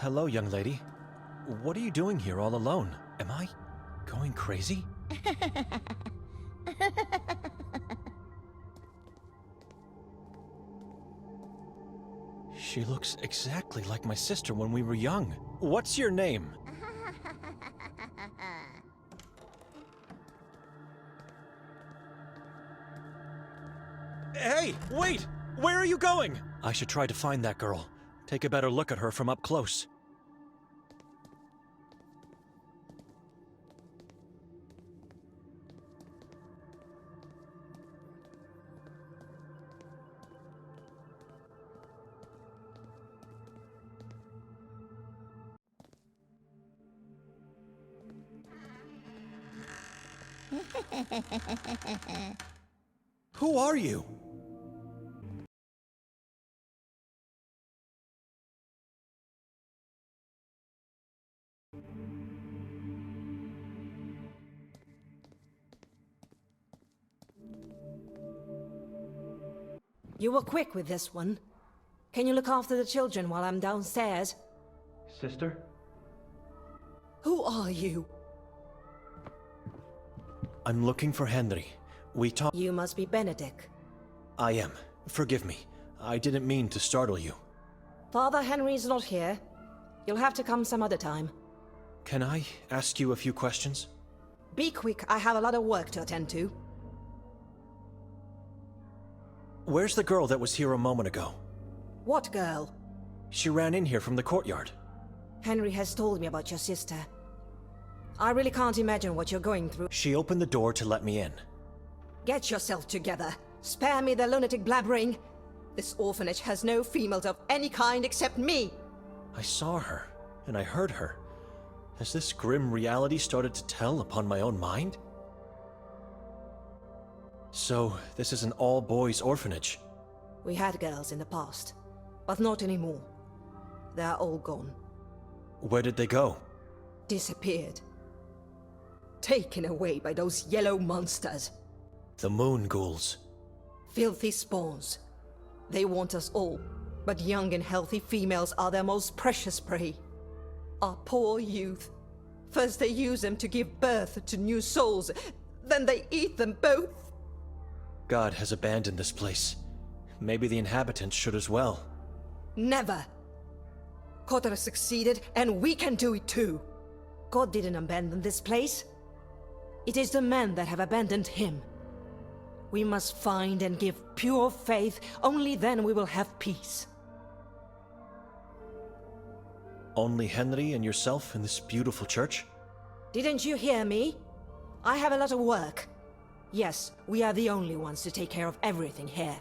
Hello, young lady. What are you doing here all alone? Am I going crazy? She looks exactly like my sister when we were young. What's your name? Hey, wait! Where are you going? I should try to find that girl. Take a better look at her from up close. Who are you? You were quick with this one. Can you look after the children while I'm downstairs? Sister? Who are you? I'm looking for Henry. We talked. You must be Benedict. I am. Forgive me. I didn't mean to startle you. Father Henry's not here. You'll have to come some other time. Can I ask you a few questions? Be quick, I have a lot of work to attend to. Where's the girl that was here a moment ago? What girl? She ran in here from the courtyard. Henry has told me about your sister. I really can't imagine what you're going through. She opened the door to let me in. Get yourself together. Spare me the lunatic blabbering. This orphanage has no females of any kind except me. I saw her, and I heard her. Has this grim reality started to tell upon my own mind? So, this is an all-boys orphanage. We had girls in the past, but not anymore. They are all gone. Where did they go? Disappeared. Taken away by those yellow monsters. The moon ghouls. Filthy spawns. They want us all, but young and healthy females are their most precious prey. Our poor youth. First they use them to give birth to new souls, then they eat them both. God has abandoned this place. Maybe the inhabitants should as well. Never. Kotar succeeded, and we can do it too. God didn't abandon this place. It is the men that have abandoned him. We must find and give pure faith, only then we will have peace. Only Henry and yourself in this beautiful church? Didn't you hear me? I have a lot of work. Yes, we are the only ones to take care of everything here.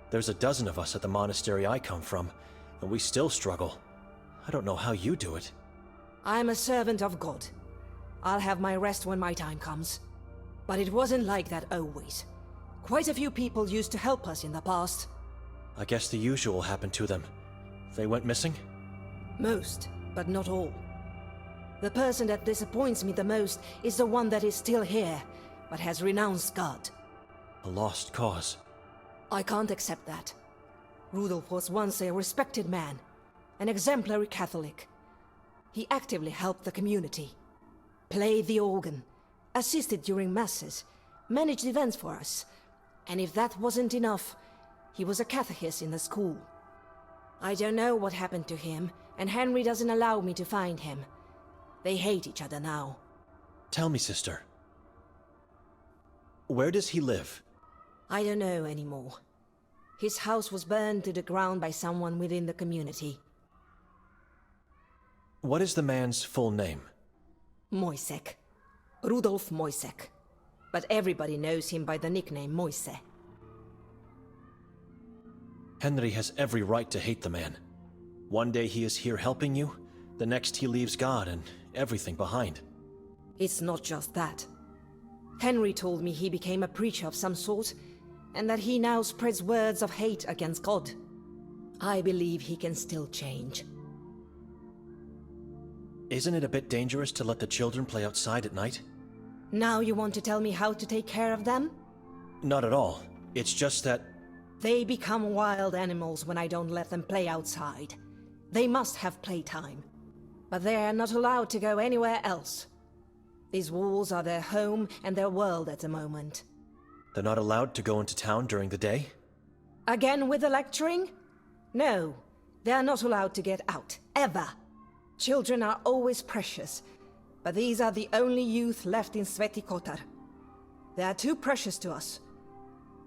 There's a dozen of us at the monastery I come from, and we still struggle. I don't know how you do it. I'm a servant of God. I'll have my rest when my time comes. But it wasn't like that always. Quite a few people used to help us in the past. I guess the usual happened to them. They went missing? Most, but not all. The person that disappoints me the most is the one that is still here, but has renounced God. A lost cause. I can't accept that. Rudolf was once a respected man, an exemplary Catholic. He actively helped the community, played the organ, assisted during masses, managed events for us, and if that wasn't enough, he was a catechist in the school. I don't know what happened to him, and Henry doesn't allow me to find him. They hate each other now. Tell me, sister. Where does he live? I don't know anymore. His house was burned to the ground by someone within the community. What is the man's full name? Moisek. Rudolf Moisek. But everybody knows him by the nickname Moise. Henry has every right to hate the man. One day he is here helping you, the next he leaves God and everything behind. It's not just that. Henry told me he became a preacher of some sort, and that he now spreads words of hate against God. I believe he can still change. Isn't it a bit dangerous to let the children play outside at night? Now you want to tell me how to take care of them? Not at all. It's just that... They become wild animals when I don't let them play outside. They must have playtime. but they are not allowed to go anywhere else. These walls are their home and their world at the moment. They're not allowed to go into town during the day? Again with the lecturing? No, they are not allowed to get out, ever. Children are always precious, but these are the only youth left in Saint Kotar. They are too precious to us.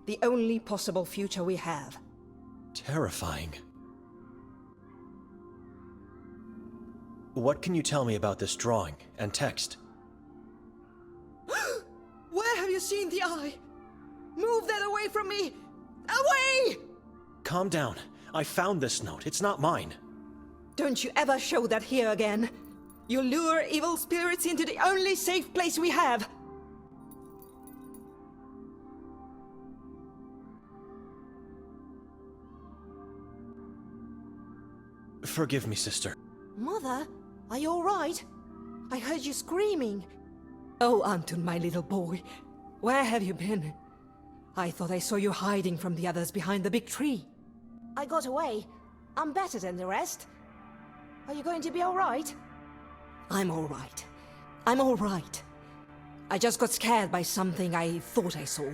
The only possible future we have. Terrifying. What can you tell me about this drawing and text? Where have you seen the eye? Move that away from me! Away! Calm down. I found this note. It's not mine. Don't you ever show that here again. You lure evil spirits into the only safe place we have. Forgive me, sister. Mother, are you all right? I heard you screaming. Oh, Anton, my little boy. Where have you been? I thought I saw you hiding from the others behind the big tree. I got away. I'm better than the rest. Are you going to be all right? I'm all right. I'm all right. I just got scared by something I thought I saw.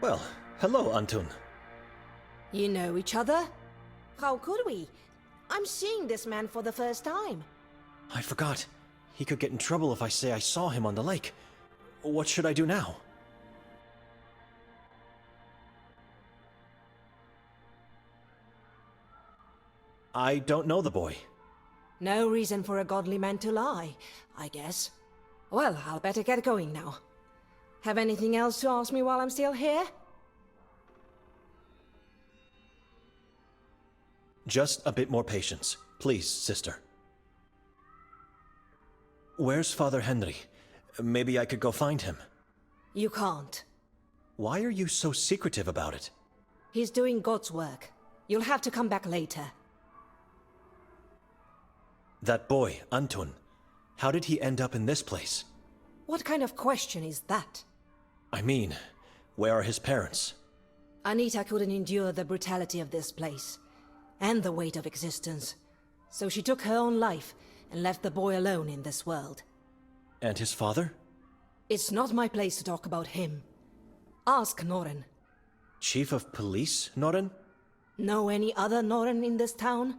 Well, hello, Anton. You know each other? How could we? I'm seeing this man for the first time. I forgot. He could get in trouble if I say I saw him on the lake. What should I do now? I don't know the boy. No reason for a godly man to lie, I guess. Well, I'll better get going now. Have anything else to ask me while I'm still here? Just a bit more patience. Please, sister. Where's Father Henry? Maybe I could go find him. You can't. Why are you so secretive about it? He's doing God's work. You'll have to come back later. That boy, Anton, how did he end up in this place? What kind of question is that? I mean, where are his parents? Anita couldn't endure the brutality of this place, and the weight of existence. So she took her own life and left the boy alone in this world. And his father? It's not my place to talk about him. Ask Noren. Chief of Police, Noren? Know any other Noren in this town?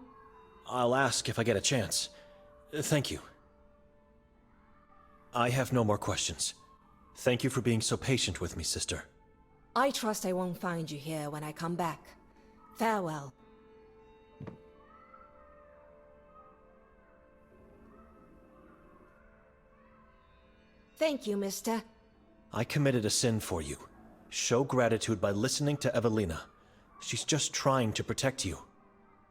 I'll ask if I get a chance. Thank you. I have no more questions. Thank you for being so patient with me, sister. I trust I won't find you here when I come back. Farewell. Thank you, mister. I committed a sin for you. Show gratitude by listening to Evelina. She's just trying to protect you.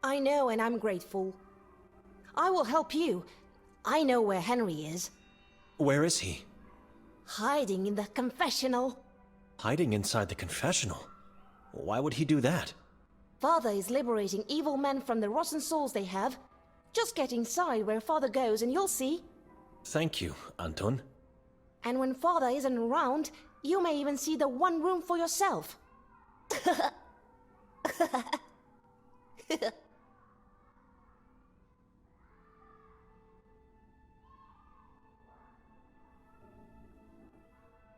I know, and I'm grateful. I will help you. I know where Henry is. Where is he? Hiding in the confessional. Hiding inside the confessional? Why would he do that? Father is liberating evil men from the rotten souls they have. Just get inside where Father goes and you'll see. Thank you, Anton. And when Father isn't around, you may even see the one room for yourself.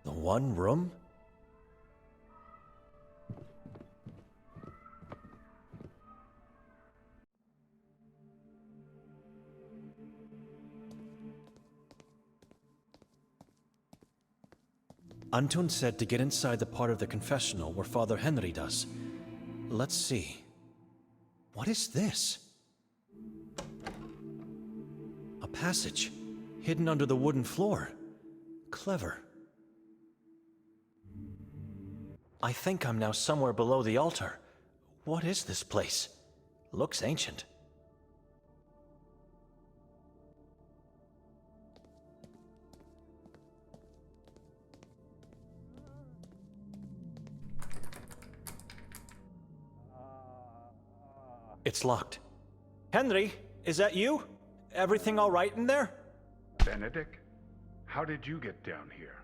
The one room? Anton said to get inside the part of the confessional where Father Henry does. Let's see. What is this? A passage, hidden under the wooden floor. Clever. I think I'm now somewhere below the altar. What is this place? Looks ancient. It's locked. Henry, is that you? Everything all right in there? Benedict, how did you get down here?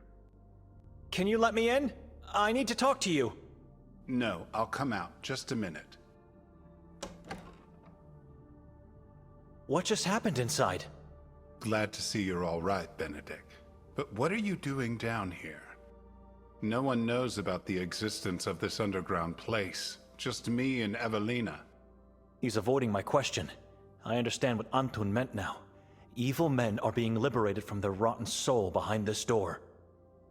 Can you let me in? I need to talk to you. No, I'll come out. Just a minute. What just happened inside? Glad to see you're all right, Benedict. But what are you doing down here? No one knows about the existence of this underground place. Just me and Evelina. He's avoiding my question. I understand what Antun meant now. Evil men are being liberated from their rotten soul behind this door.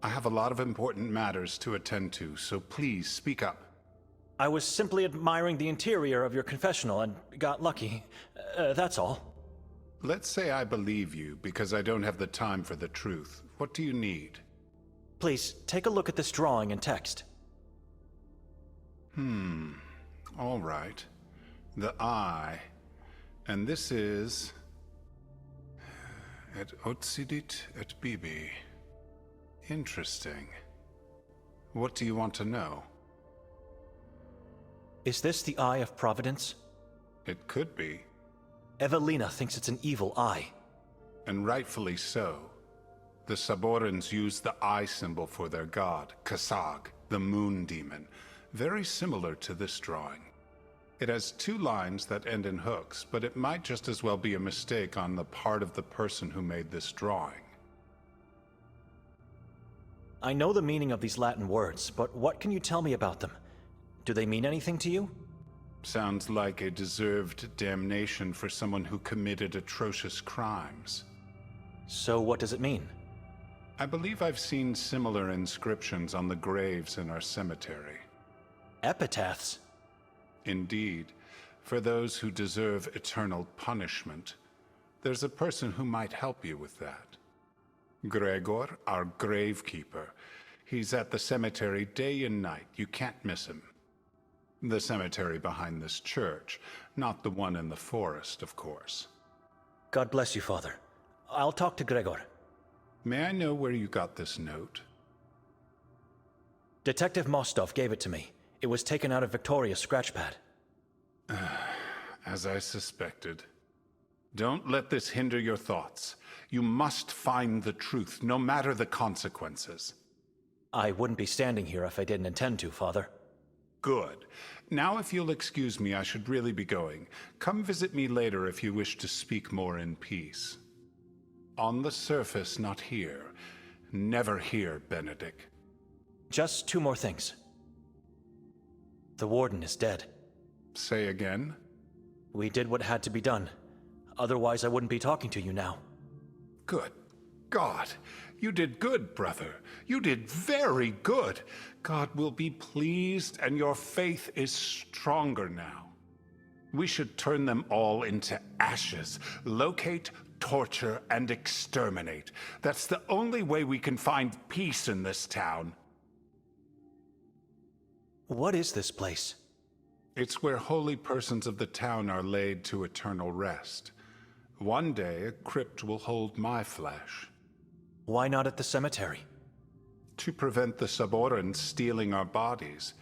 I have a lot of important matters to attend to, so please speak up. I was simply admiring the interior of your confessional and got lucky. That's all. Let's say I believe you because I don't have the time for the truth. What do you need? Please, take a look at this drawing and text. All right. The eye. And this is... Et occidit et bibi. Interesting. What do you want to know? Is this the Eye of Providence? It could be. Evelina thinks it's an evil eye. And rightfully so. The Saborans use the eye symbol for their god, Kasag, the moon demon, very similar to this drawing. It has 2 lines that end in hooks, but it might just as well be a mistake on the part of the person who made this drawing. I know the meaning of these Latin words, but what can you tell me about them? Do they mean anything to you? Sounds like a deserved damnation for someone who committed atrocious crimes. So what does it mean? I believe I've seen similar inscriptions on the graves in our cemetery. Epitaphs? Indeed, for those who deserve eternal punishment. There's a person who might help you with that. Gregor, our gravekeeper. He's at the cemetery day and night. You can't miss him. The cemetery behind this church, not the one in the forest, of course. God bless you, Father. I'll talk to Gregor. May I know where you got this note? Detective Mostov gave it to me. It was taken out of Victoria's scratchpad. As I suspected. Don't let this hinder your thoughts. You must find the truth, no matter the consequences. I wouldn't be standing here if I didn't intend to, Father. Good. Now, if you'll excuse me, I should really be going. Come visit me later if you wish to speak more in peace. On the surface, not here. Never here, Benedict. Just 2 more things. The warden is dead. Say again? We did what had to be done. Otherwise, I wouldn't be talking to you now. Good God. You did good, brother. You did very good. God will be pleased, and your faith is stronger now. We should turn them all into ashes. Locate, torture, and exterminate. That's the only way we can find peace in this town. What is this place? It's where holy persons of the town are laid to eternal rest. One day, a crypt will hold my flesh. Why not at the cemetery? To prevent the Saborans stealing our bodies.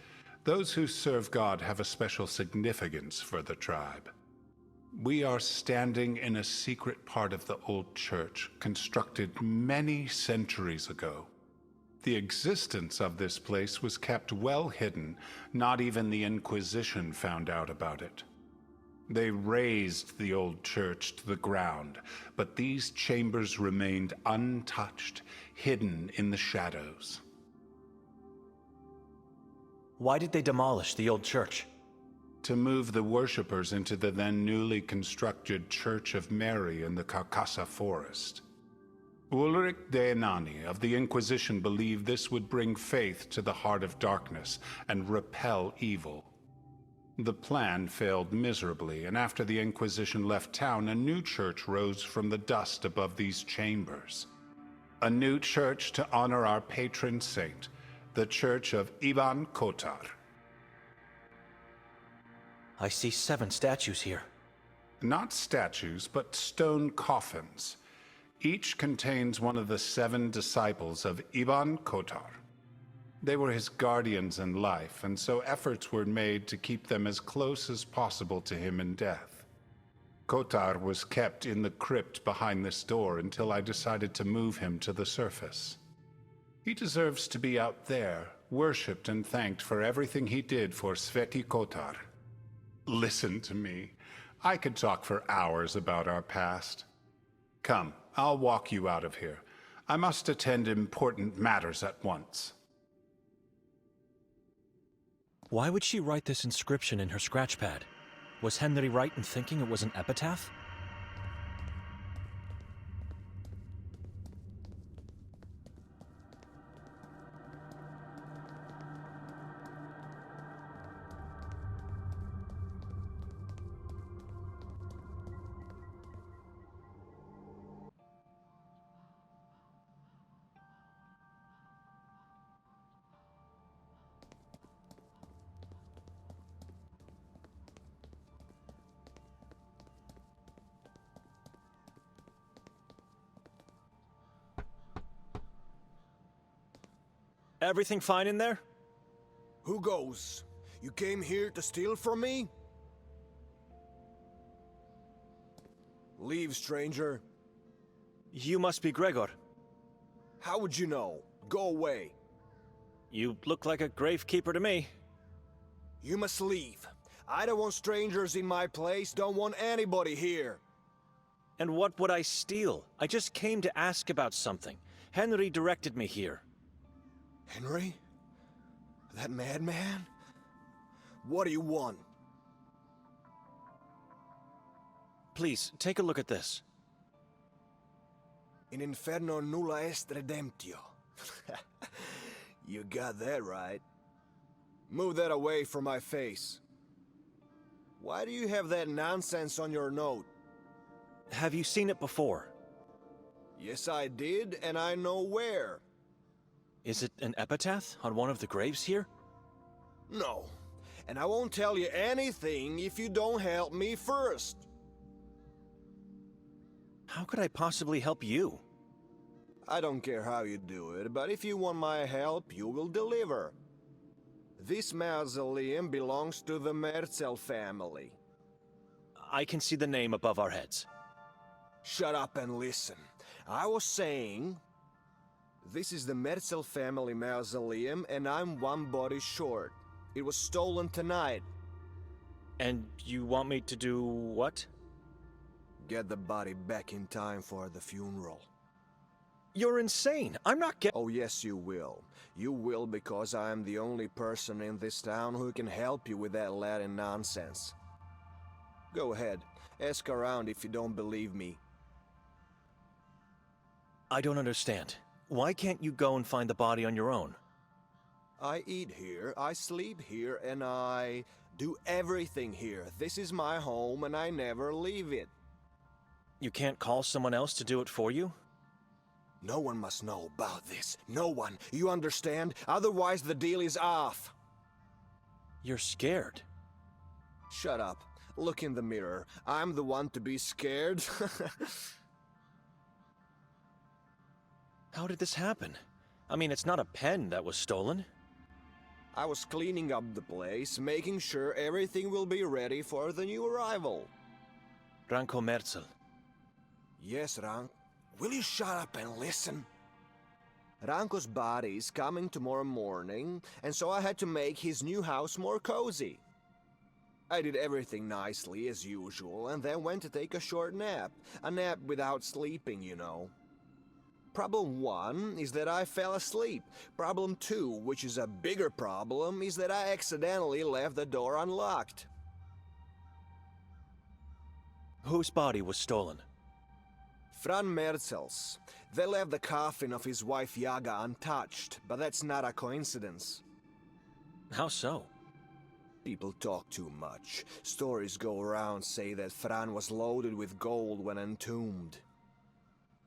Those who serve God have a special significance for the tribe. We are standing in a secret part of the old church, constructed many centuries ago. The existence of this place was kept well hidden. Not even the Inquisition found out about it. They razed the old church to the ground, but these chambers remained untouched, hidden in the shadows. Why did they demolish the old church? To move the worshippers into the then newly constructed Church of Mary in the Carcassa forest. Ulrich de Nani of the Inquisition believed this would bring faith to the heart of darkness and repel evil. The plan failed miserably, and after the Inquisition left town, a new church rose from the dust above these chambers. A new church to honor our patron saint, the Church of Ivan Kotar. I see 7 statues here. Not statues, but stone coffins. Each contains one of the 7 disciples of Ivan Kotar. They were his guardians in life, and so efforts were made to keep them as close as possible to him in death. Kotar was kept in the crypt behind this door until I decided to move him to the surface. He deserves to be out there, worshipped and thanked for everything he did for Sveti Kotar. Listen to me. I could talk for hours about our past. Come, I'll walk you out of here. I must attend important matters at once. Why would she write this inscription in her scratch pad? Was Henry right in thinking it was an epitaph? Everything fine in there? Who goes? You came here to steal from me? Leave, stranger. You must be Gregor. How would you know? Go away. You look like a gravekeeper to me. You must leave. I don't want strangers in my place, don't want anybody here. And what would I steal? I just came to ask about something. Henry directed me here. Henry? That madman? What do you want? Please, take a look at this. In inferno nulla est redemptio. You got that right. Move that away from my face. Why do you have that nonsense on your note? Have you seen it before? Yes, I did, and I know where. Is it an epitaph on one of the graves here? No, and I won't tell you anything if you don't help me first. How could I possibly help you? I don't care how you do it, but if you want my help, you will deliver. This mausoleum belongs to the Merzel family. I can see the name above our heads. Shut up and listen. I was saying, this is the Merzel family mausoleum, and I'm one body short. It was stolen tonight. And you want me to do what? Get the body back in time for the funeral. You're insane. I'm not Oh, yes, you will. You will because I am the only person in this town who can help you with that Latin nonsense. Go ahead. Ask around if you don't believe me. I don't understand. Why can't you go and find the body on your own? I eat here, I sleep here, and I do everything here. This is my home, and I never leave it. You can't call someone else to do it for you? No one must know about this. No one. You understand? Otherwise, the deal is off. You're scared. Shut up. Look in the mirror. I'm the one to be scared. How did this happen? I mean, it's not a pen that was stolen. I was cleaning up the place, making sure everything will be ready for the new arrival. Ranko Merzel. Yes, Rank. Will you shut up and listen? Ranko's body is coming tomorrow morning, and so I had to make his new house more cozy. I did everything nicely, as usual, and then went to take a short nap. A nap without sleeping, you know. Problem 1 is that I fell asleep. Problem 2, which is a bigger problem, is that I accidentally left the door unlocked. Whose body was stolen? Fran Merzel's. They left the coffin of his wife Yaga untouched, but that's not a coincidence. How so? People talk too much. Stories go around say that Fran was loaded with gold when entombed.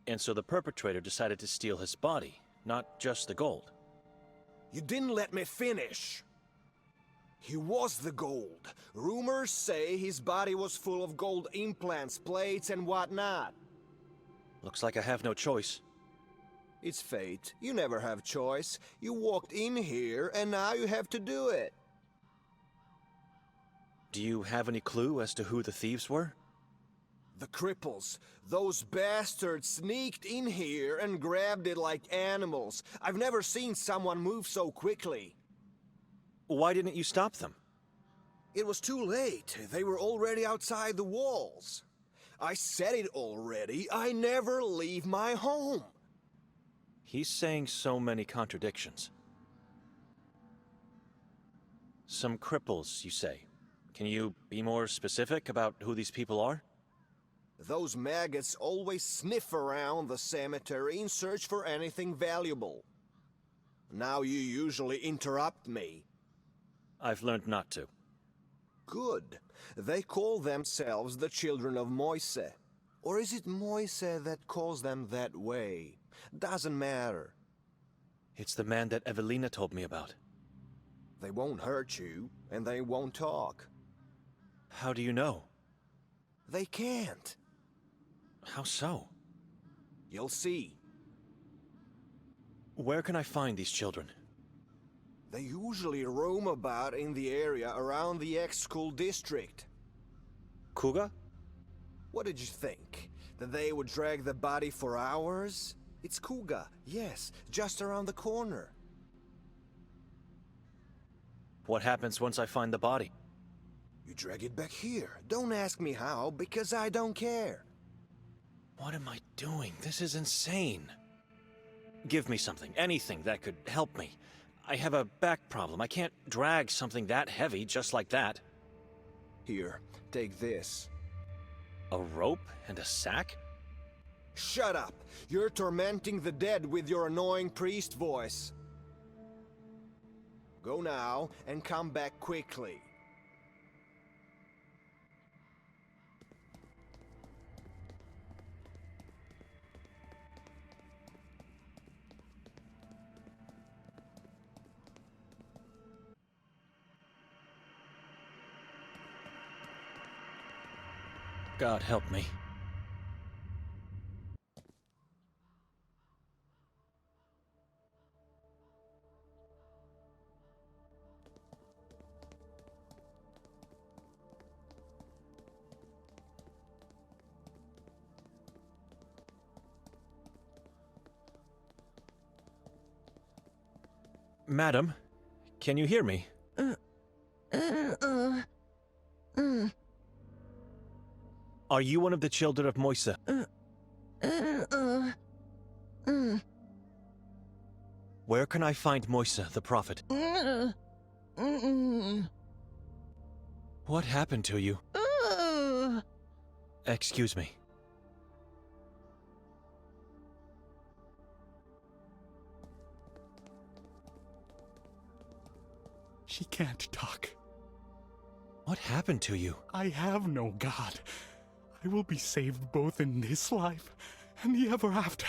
And so the perpetrator decided to steal his body, not just the gold. You didn't let me finish. He was the gold. Rumors say his body was full of gold implants, plates, and whatnot. Looks like I have no choice. It's fate. You never have choice. You walked in here, and now you have to do it. Do you have any clue as to who the thieves were? The cripples. Those bastards sneaked in here and grabbed it like animals. I've never seen someone move so quickly. Why didn't you stop them? It was too late. They were already outside the walls. I said it already. I never leave my home. He's saying so many contradictions. Some cripples, you say. Can you be more specific about who these people are? Those maggots always sniff around the cemetery in search for anything valuable. Now you usually interrupt me. I've learned not to. Good. They call themselves the children of Moise. Or is it Moise that calls them that way? Doesn't matter. It's the man that Evelina told me about. They won't hurt you, and they won't talk. How do you know? They can't. How so? You'll see. Where can I find these children? They usually roam about in the area around the ex-school district. Kuga? What did you think? That they would drag the body for hours? It's Kuga, yes, just around the corner. What happens once I find the body? You drag it back here. Don't ask me how, because I don't care. What am I doing? This is insane. Give me something, anything that could help me. I have a back problem. I can't drag something that heavy just like that. Here, take this. A rope and a sack? Shut up! You're tormenting the dead with your annoying priest voice. Go now, and come back quickly. God help me. Madam, can you hear me? Are you one of the children of Moise? Where can I find Moise, the prophet? What happened to you? Excuse me. She can't talk. What happened to you? I have no God. I will be saved both in this life and the ever after.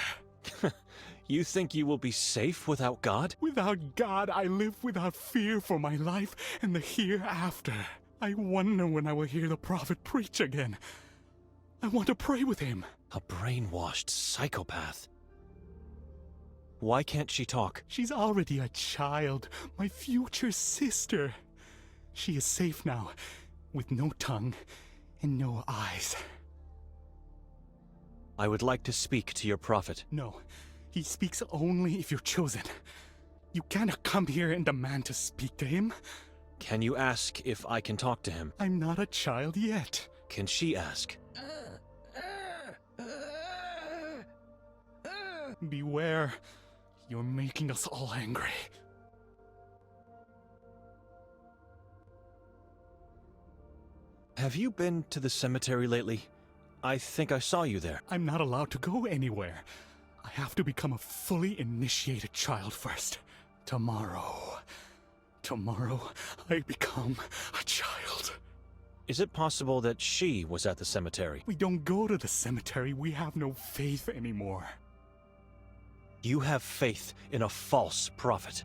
You think you will be safe without God? Without God, I live without fear for my life and the hereafter. I wonder when I will hear the prophet preach again. I want to pray with him. A brainwashed psychopath. Why can't she talk? She's already a child, my future sister. She is safe now, with no tongue and no eyes. I would like to speak to your prophet. No, he speaks only if you're chosen. You cannot come here and demand to speak to him. Can you ask if I can talk to him? I'm not a child yet. Can she ask? Beware. You're making us all angry. Have you been to the cemetery lately? I think I saw you there. I'm not allowed to go anywhere. I have to become a fully initiated child first. Tomorrow, I become a child. Is it possible that she was at the cemetery? We don't go to the cemetery. We have no faith anymore. You have faith in a false prophet.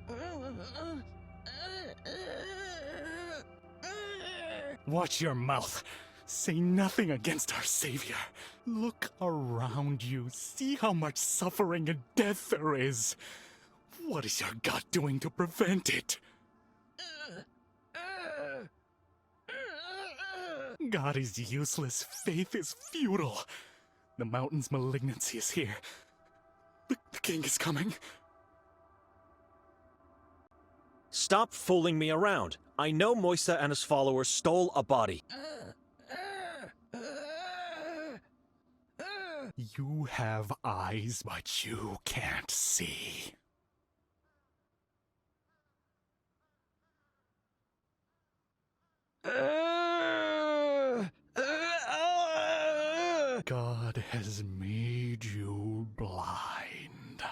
Watch your mouth. Say nothing against our Savior. Look around you. See how much suffering and death there is. What is your God doing to prevent it? God is useless. Faith is futile. The mountain's malignancy is here. The king is coming. Stop fooling me around. I know Moisa and his followers stole a body. You have eyes, but you can't see. God has made you blind.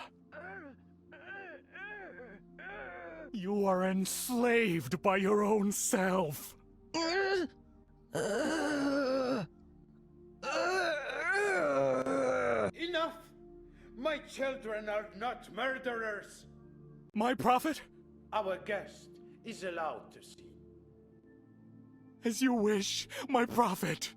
You are enslaved by your own self. Enough! My children are not murderers! My prophet, Our guest is allowed to see. as you wish, my prophet.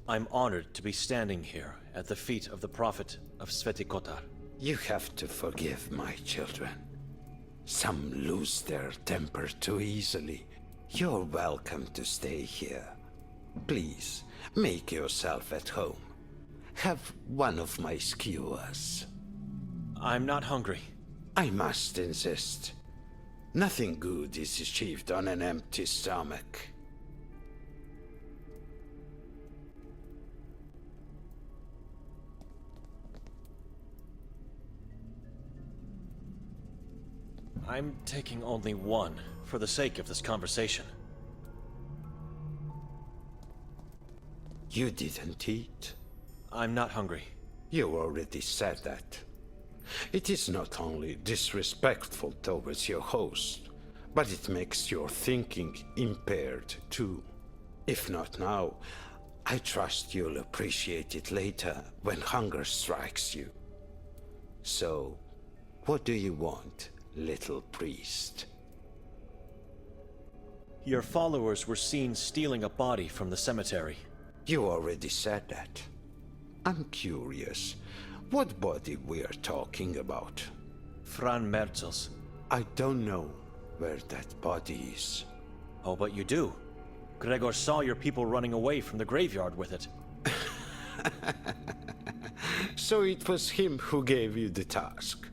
I'm honored to be standing here at the feet of the prophet of Saint Kotar. You have to forgive my children. Some lose their temper too easily. You're welcome to stay here. Please, make yourself at home. Have one of my skewers. I'm not hungry. I must insist. Nothing good is achieved on an empty stomach. I'm taking only one for the sake of this conversation. You didn't eat. I'm not hungry. You already said that. It is not only disrespectful towards your host, but it makes your thinking impaired too. If not now, I trust you'll appreciate it later when hunger strikes you. So, what do you want, little priest? Your followers were seen stealing a body from the cemetery. You already said that. I'm curious, what body we are talking about? Fran Merzel's. I don't know where that body is. Oh, but you do. Gregor saw your people running away from the graveyard with it. So it was him who gave you the task.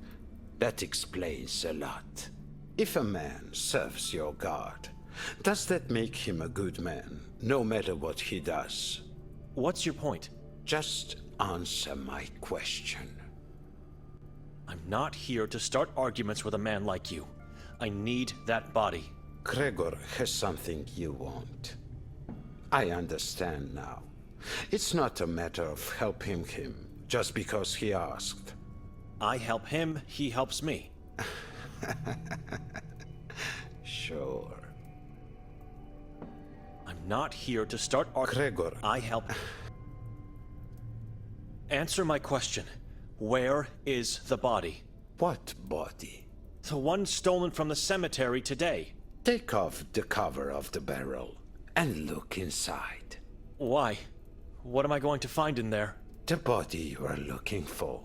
That explains a lot. If a man serves your god, does that make him a good man, no matter what he does? What's your point? Just answer my question. I'm not here to start arguments with a man like you. I need that body. Gregor has something you want. I understand now. It's not a matter of helping him just because he asked. I help him, he helps me. Sure. I'm not here to start arguing. Gregor. I help. Answer my question. Where is the body? What body? The one stolen from the cemetery today. Take off the cover of the barrel and look inside. Why? What am I going to find in there? The body you are looking for.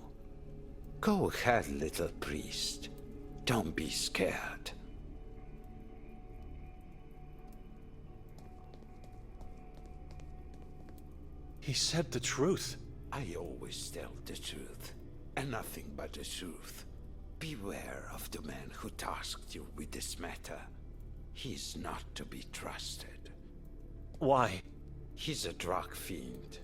Go ahead, little priest. Don't be scared. He said the truth. I always tell the truth, and nothing but the truth. Beware of the man who tasked you with this matter. He's not to be trusted. Why? He's a drug fiend.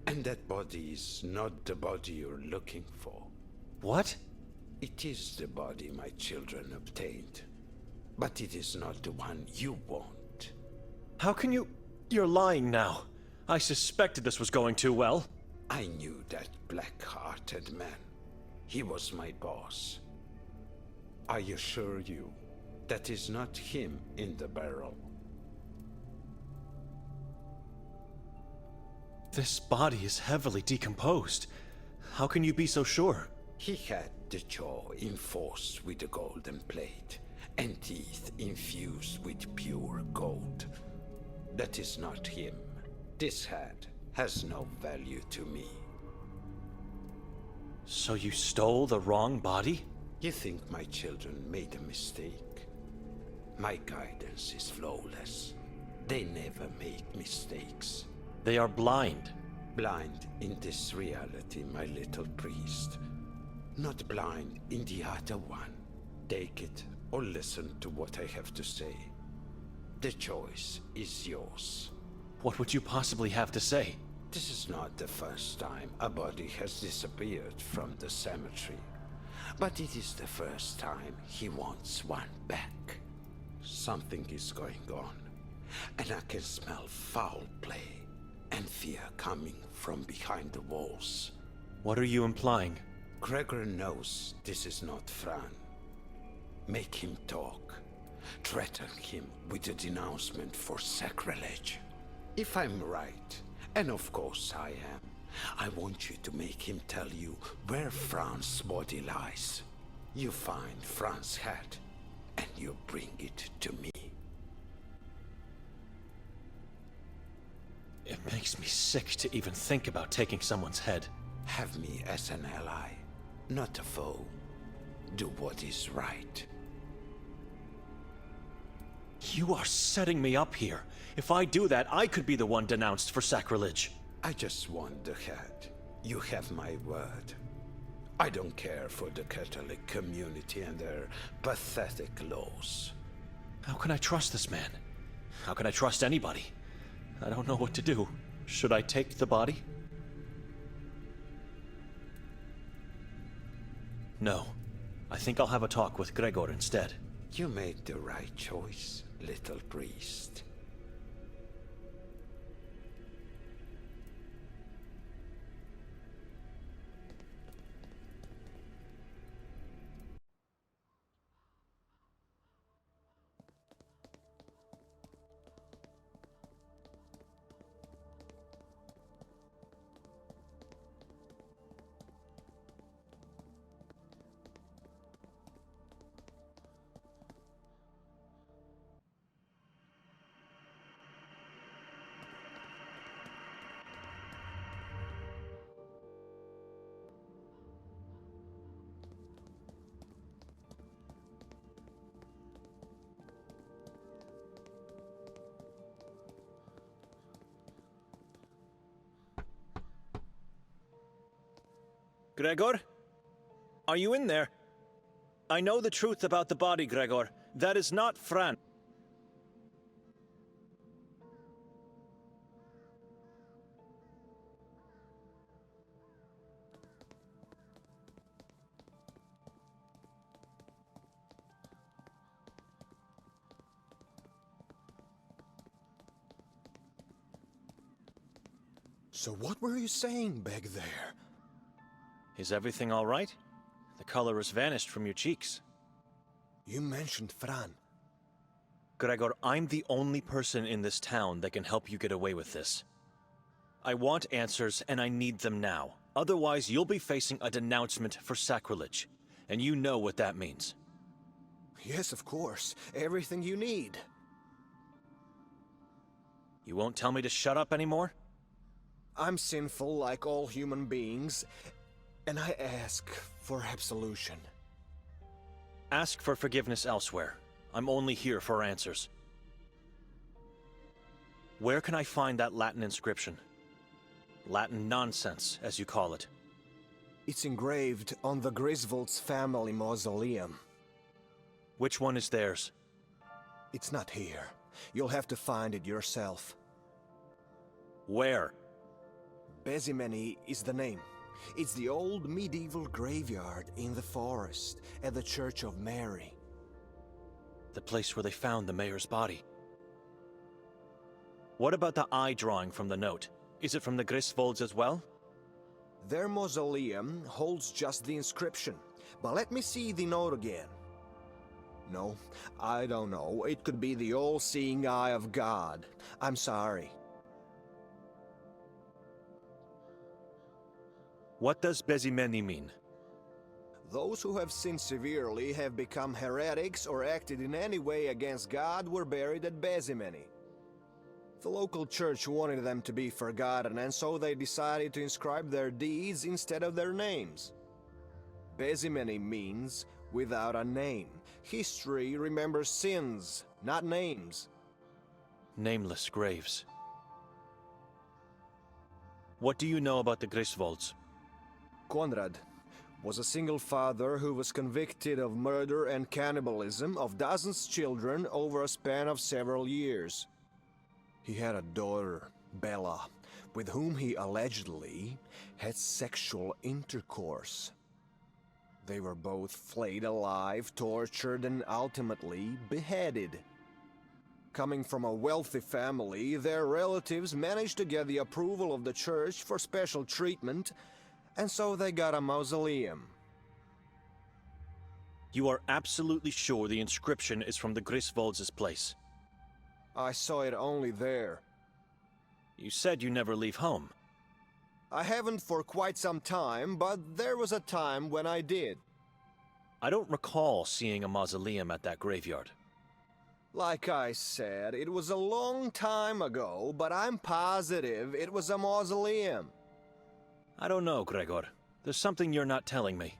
And that body is not the body you're looking for. What? It is the body my children obtained. But it is not the one you want. How can you... You're lying now. I suspected this was going too well. I knew that black-hearted man. He was my boss. I assure you, that is not him in the barrel. This body is heavily decomposed. How can you be so sure? He had the jaw enforced with a golden plate, and teeth infused with pure gold. That is not him. This head has no value to me. So you stole the wrong body? You think my children made a mistake? My guidance is flawless. They never make mistakes. They are blind. Blind in this reality, my little priest. Not blind in the other one. Take it or listen to what I have to say. The choice is yours. What would you possibly have to say? This is not the first time a body has disappeared from the cemetery. But it is the first time he wants one back. Something is going on, and I can smell foul play and fear coming from behind the walls. What are you implying? Gregor knows this is not Fran. Make him talk. Threaten him with a denouncement for sacrilege. If I'm right, and of course I am, I want you to make him tell you where Fran's body lies. You find Fran's head, and you bring it to me. It makes me sick to even think about taking someone's head. Have me as an ally, not a foe. Do what is right. You are setting me up here. If I do that, I could be the one denounced for sacrilege. I just want the head. You have my word. I don't care for the Catholic community and their pathetic laws. How can I trust this man? How can I trust anybody? I don't know what to do. Should I take the body? No. I think I'll have a talk with Gregor instead. You made the right choice, little priest. Gregor? Are you in there? I know the truth about the body, Gregor. That is not Fran. So what were you saying back there? Is everything all right? The color has vanished from your cheeks. You mentioned Fran. Gregor, I'm the only person in this town that can help you get away with this. I want answers, and I need them now. Otherwise, you'll be facing a denouncement for sacrilege. And you know what that means. Yes, of course. Everything you need. You won't tell me to shut up anymore? I'm sinful like all human beings, and I ask for absolution. Ask for forgiveness elsewhere. I'm only here for answers. Where can I find that Latin inscription? Latin nonsense, as you call it. It's engraved on the Griswold's family mausoleum. Which one is theirs? It's not here. You'll have to find it yourself. Where? Bezimeni is the name. It's the old medieval graveyard in the forest at the Church of Mary. The place where they found the mayor's body. What about the eye drawing from the note? Is it from the Griswolds as well? Their mausoleum holds just the inscription, but let me see the note again. No, I don't know. It could be the all-seeing eye of God. I'm sorry. What does Bezimeni mean? Those who have sinned severely, have become heretics, or acted in any way against God were buried at Bezimeni. The local church wanted them to be forgotten, and so they decided to inscribe their deeds instead of their names. Bezimeni means without a name. History remembers sins, not names. Nameless graves. What do you know about the Griswolds? Konrad was a single father who was convicted of murder and cannibalism of dozens of children over a span of several years. He had a daughter, Bella, with whom he allegedly had sexual intercourse. They were both flayed alive, tortured, and ultimately beheaded. Coming from a wealthy family, their relatives managed to get the approval of the church for special treatment, and so they got a mausoleum. You are absolutely sure the inscription is from the Griswolds' place? I saw it only there. You said you never leave home. I haven't for quite some time, but there was a time when I did. I don't recall seeing a mausoleum at that graveyard. Like I said, it was a long time ago, but I'm positive it was a mausoleum. I don't know, Gregor. There's something you're not telling me.